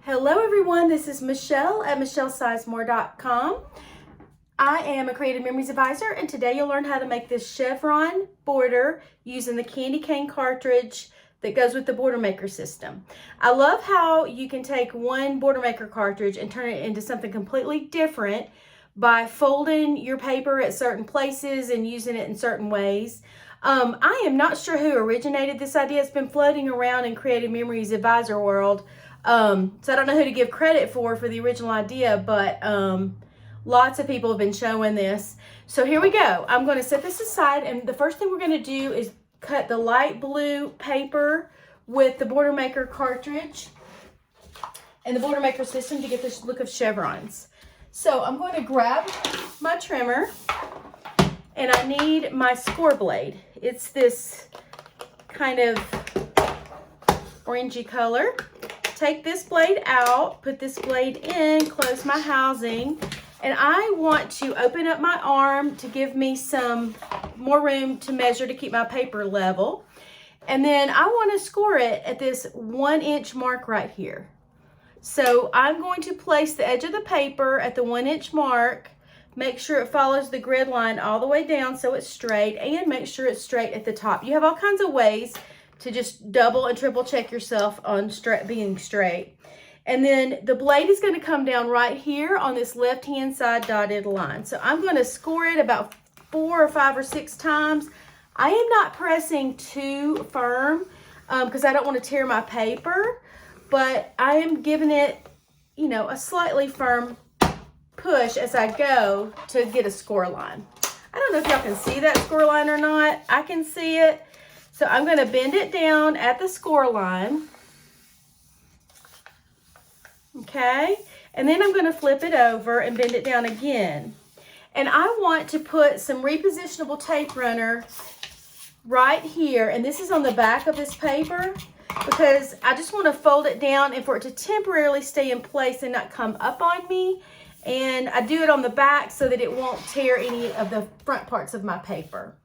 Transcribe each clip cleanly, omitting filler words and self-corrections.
Hello everyone, this is Michelle at michellesizemore.com. I am a Creative Memories Advisor, and today you'll learn how to make this chevron border using the candy cane cartridge that goes with the border maker system. I love how you can take one border maker cartridge and turn it into something completely different by folding your paper at certain places and using it in certain ways. I am not sure who originated this idea. It's been floating around in Creative Memories Advisor world. So I don't know who to give credit for the original idea, but lots of people have been showing this. So here we go. I'm going to set this aside, and the first thing we're going to do is cut the light blue paper with the border maker cartridge and the border maker system to get this look of chevrons. So I'm going to grab my trimmer, and I need my score blade. It's this kind of orangey color. Take this blade out, put this blade in, close my housing, and I want to open up my arm to give me some more room to measure to keep my paper level. And then I want to score it at this 1-inch mark right here. So I'm going to place the edge of the paper at the 1-inch mark, make sure it follows the grid line all the way down so it's straight, and make sure it's straight at the top. You have all kinds of ways to just double and triple check yourself on being straight. And then the blade is going to come down right here on this left hand side dotted line. So I'm going to score it about 4 or 5 or 6 times. I am not pressing too firm because I don't want to tear my paper, but I am giving it, you know, a slightly firm push as I go to get a score line. I don't know if y'all can see that score line or not. I can see it. So I'm going to bend it down at the score line. Okay, and then I'm going to flip it over and bend it down again. And I want to put some repositionable tape runner right here, and this is on the back of this paper, because I just want to fold it down and for it to temporarily stay in place and not come up on me. And I do it on the back so that it won't tear any of the front parts of my paper.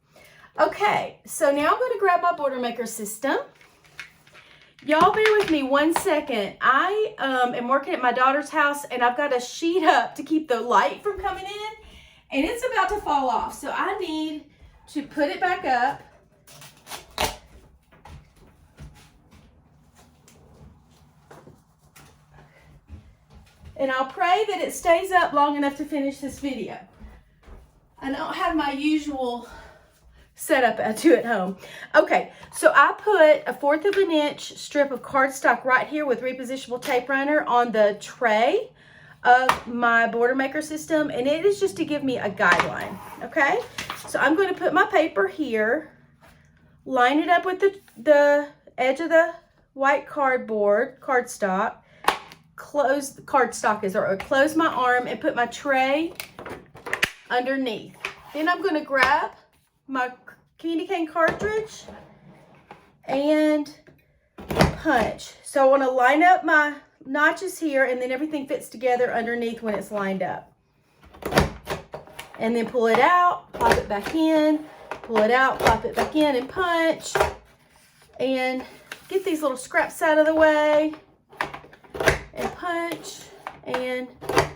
Okay, so now I'm going to grab my border maker system. Y'all bear with me 1 second. I am working at my daughter's house, and I've got a sheet up to keep the light from coming in, and it's about to fall off. So I need to put it back up. And I'll pray that it stays up long enough to finish this video. I don't have my usual setup I do at home. Okay, so I put a 1/4 of an inch strip of cardstock right here with repositionable tape runner on the tray of my border maker system, and it is just to give me a guideline. Okay, so I'm going to put my paper here, line it up with the edge of the white cardstock, close my arm and put my tray underneath. Then I'm going to grab my candy cane cartridge and punch. So I want to line up my notches here, and then everything fits together underneath when it's lined up. And then pull it out, plop it back in, pull it out, plop it back in, and punch. And get these little scraps out of the way. And punch and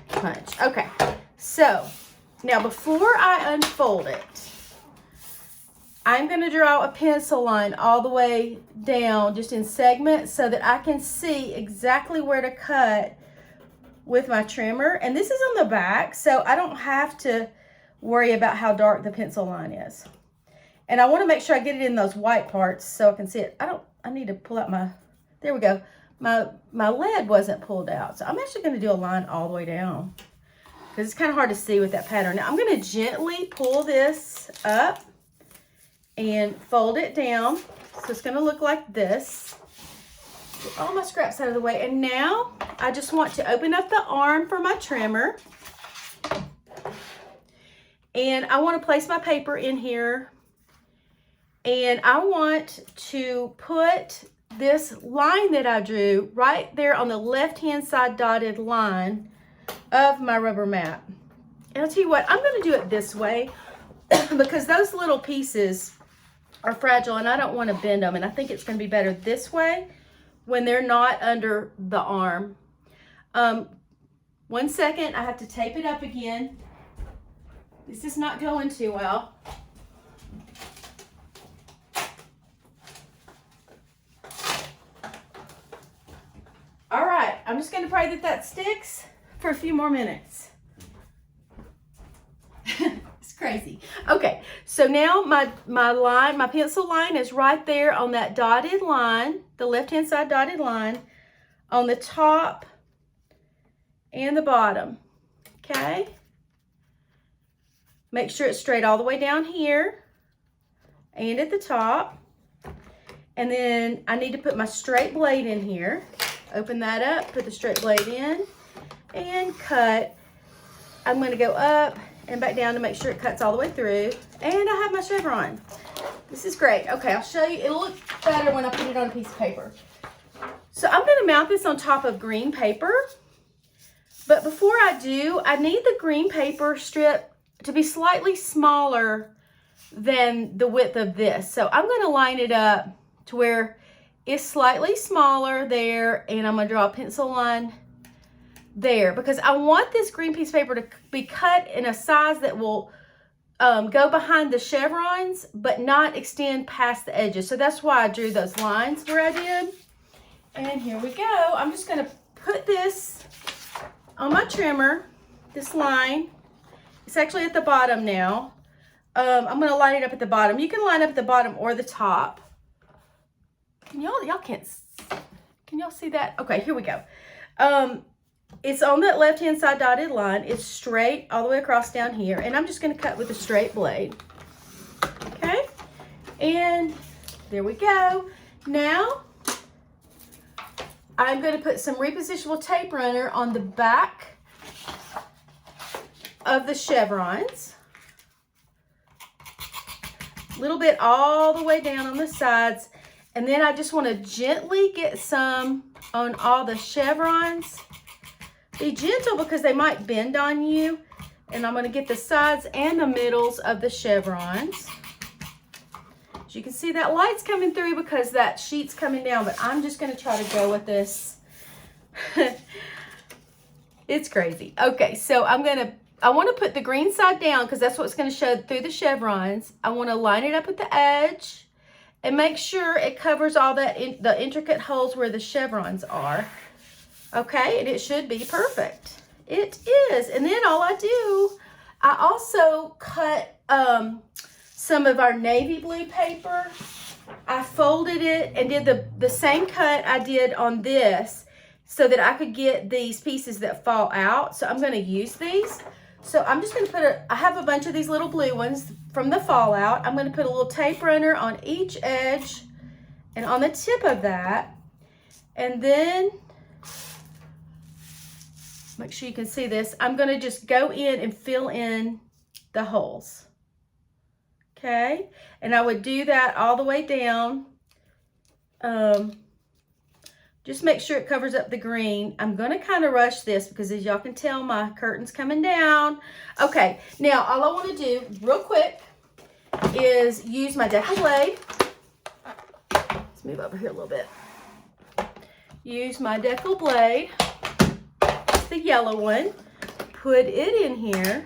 punch. Okay, so now before I unfold it, I'm going to draw a pencil line all the way down, just in segments, so that I can see exactly where to cut with my trimmer. And this is on the back, so I don't have to worry about how dark the pencil line is. And I want to make sure I get it in those white parts so I can see it. I need to pull out there we go. My lead wasn't pulled out, so I'm actually going to do a line all the way down because it's kind of hard to see with that pattern. Now I'm going to gently pull this up and fold it down. So it's going to look like this. Get all my scraps out of the way. And now I just want to open up the arm for my trimmer. And I want to place my paper in here. And I want to put this line that I drew right there on the left-hand side dotted line of my rubber mat. And I'll tell you what, I'm going to do it this way because those little pieces are fragile and I don't want to bend them, and I think it's going to be better this way when they're not under the arm. 1 second, I have to tape it up again. This is not going too well. All right, I'm just gonna pray that that sticks for a few more minutes. It's crazy. Okay, so now my pencil line is right there on that dotted line, the left-hand side dotted line, on the top and the bottom, okay? Make sure it's straight all the way down here and at the top. And then I need to put my straight blade in here. Open that up, put the straight blade in, and cut. I'm gonna go up and back down to make sure it cuts all the way through. And I have my chevron. This is great. Okay, I'll show you. It'll look better when I put it on a piece of paper. So I'm gonna mount this on top of green paper. But before I do, I need the green paper strip to be slightly smaller than the width of this. So I'm gonna line it up to where it's slightly smaller there, and I'm gonna draw a pencil line there because I want this green piece of paper to be cut in a size that will go behind the chevrons but not extend past the edges. So that's why I drew those lines where I did. And here we go. I'm just gonna put this on my trimmer, this line. It's actually at the bottom now. I'm gonna line it up at the bottom. You can line up at the bottom or the top. Can y'all see that? Okay, here we go. It's on that left-hand side dotted line. It's straight all the way across down here, and I'm just gonna cut with a straight blade. Okay, and there we go. Now, I'm gonna put some repositionable tape runner on the back of the chevrons. A little bit all the way down on the sides. And then I just want to gently get some on all the chevrons. Be gentle because they might bend on you. And I'm going to get the sides and the middles of the chevrons. As you can see, that light's coming through because that sheet's coming down, but I'm just going to try to go with this. It's crazy. Okay, so I want to put the green side down because that's what's going to show through the chevrons. I want to line it up at the edge and make sure it covers all that the intricate holes where the chevrons are. Okay, and it should be perfect. It is. And then all I do, I also cut some of our navy blue paper. I folded it and did the same cut I did on this so that I could get these pieces that fall out. So I'm going to use these. So I'm just going to put I have a bunch of these little blue ones from the fallout. I'm going to put a little tape runner on each edge and on the tip of that. And then, make sure you can see this, I'm going to just go in and fill in the holes. Okay? And I would do that all the way down. Just make sure it covers up the green. I'm going to kind of rush this because as y'all can tell, my curtain's coming down. Okay, now all I want to do real quick is use my decal blade. Let's move over here a little bit. Use my decal blade, the yellow one, put it in here,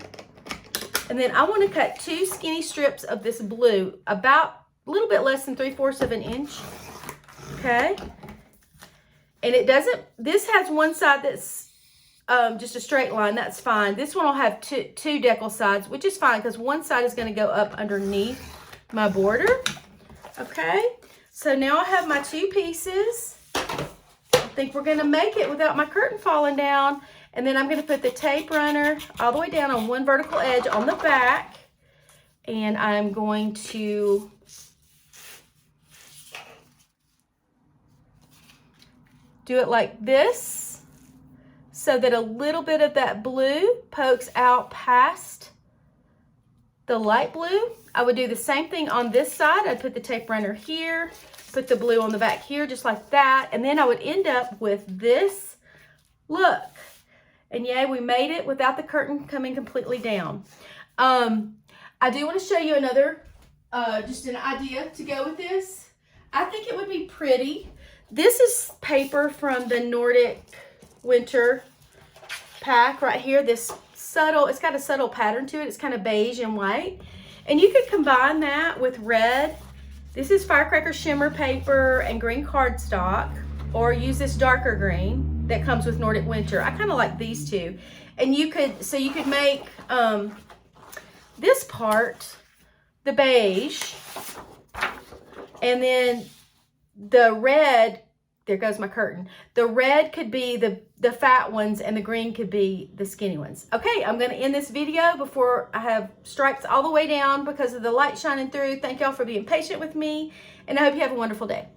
and then I want to cut 2 skinny strips of this blue, about a little bit less than 3/4 of an inch. Okay. And it doesn't, this has one side that's just a straight line, that's fine. This one will have two decal sides, which is fine because one side is going to go up underneath my border. Okay, so now I have my 2 pieces. I think we're going to make it without my curtain falling down. And then I'm going to put the tape runner all the way down on one vertical edge on the back. And I'm going to do it like this so that a little bit of that blue pokes out past the light blue. I would do the same thing on this side. I'd put the tape runner here, put the blue on the back here just like that, and then I would end up with this look. And yay, we made it without the curtain coming completely down. I do want to show you another, just an idea to go with this. I think it would be pretty. This is paper from the Nordic winter pack right here, this subtle, it's got a subtle pattern to it. It's kind of beige and white. And you could combine that with red. This is firecracker shimmer paper and green cardstock, or use this darker green that comes with Nordic Winter. I kind of like these two. And you could make this part the beige, and then the red, there goes my curtain. The red could be the fat ones, and the green could be the skinny ones. Okay, I'm gonna end this video before I have stripes all the way down because of the light shining through. Thank y'all for being patient with me, and I hope you have a wonderful day.